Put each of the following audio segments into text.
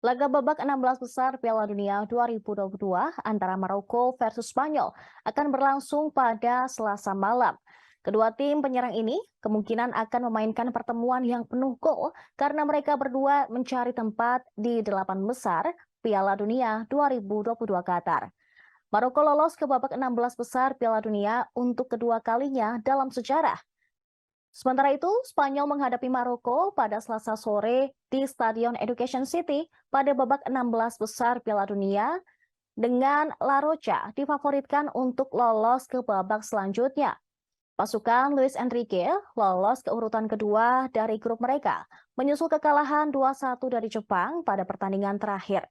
Laga babak 16 besar Piala Dunia 2022 antara Maroko versus Spanyol akan berlangsung pada Selasa malam. Kedua tim penyerang ini kemungkinan akan memainkan pertemuan yang penuh gol karena mereka berdua mencari tempat di 8 besar Piala Dunia 2022 Qatar. Maroko lolos ke babak 16 besar Piala Dunia untuk kedua kalinya dalam sejarah. Sementara itu, Spanyol menghadapi Maroko pada Selasa sore di Stadion Education City pada babak 16 besar Piala Dunia dengan La Roja difavoritkan untuk lolos ke babak selanjutnya. Pasukan Luis Enrique lolos ke urutan kedua dari grup mereka, menyusul kekalahan 2-1 dari Jepang pada pertandingan terakhir.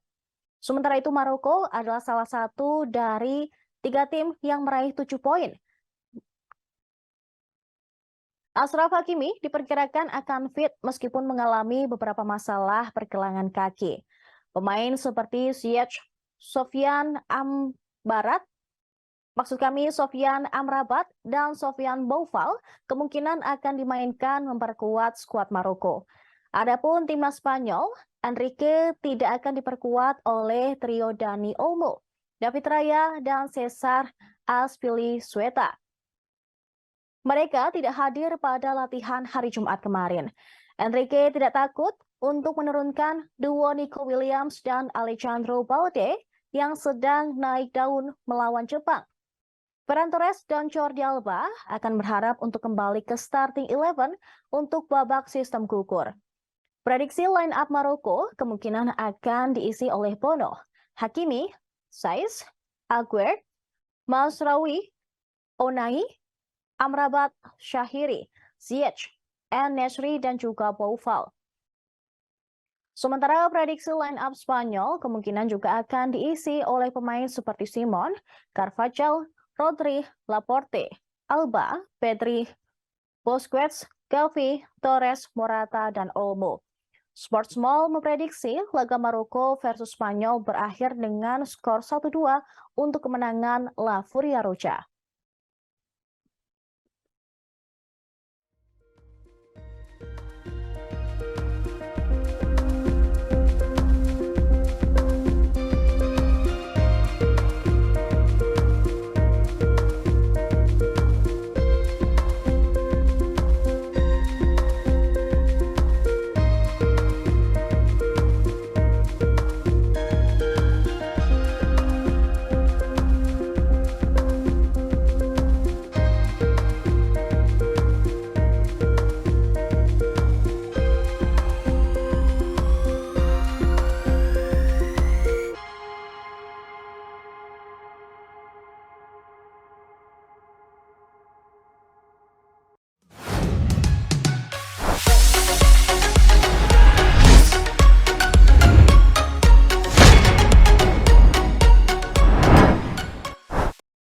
Sementara itu, Maroko adalah salah satu dari 3 tim yang meraih 7 poin. Achraf Hakimi diperkirakan akan fit meskipun mengalami beberapa masalah pergelangan kaki. Pemain seperti Ziyech, Sofian Amrabat, dan Sofian Boufal kemungkinan akan dimainkan memperkuat skuad Maroko. Adapun timnas Spanyol, Enrique tidak akan diperkuat oleh trio Dani Olmo, David Raya, dan Cesar Azpilicueta. Mereka tidak hadir pada latihan hari Jumat kemarin. Enrique tidak takut untuk menurunkan duo Nico Williams dan Alejandro Balde yang sedang naik daun melawan Jepang. Ferran Torres dan Jordi Alba akan berharap untuk kembali ke starting 11 untuk babak sistem gugur. Prediksi line up Maroko kemungkinan akan diisi oleh Bono, Hakimi, Saiz, Aguerd, Mazraoui, Onai, Amrabat, Shaqiri, Ziyech, En-Nesyri, dan juga Boufal. Sementara prediksi line up Spanyol kemungkinan juga akan diisi oleh pemain seperti Simon, Carvajal, Rodri, Laporte, Alba, Pedri, Busquets, Gavi, Torres, Morata, dan Olmo. Sportsmall memprediksi laga Maroko versus Spanyol berakhir dengan skor 1-2 untuk kemenangan La Furia Roja.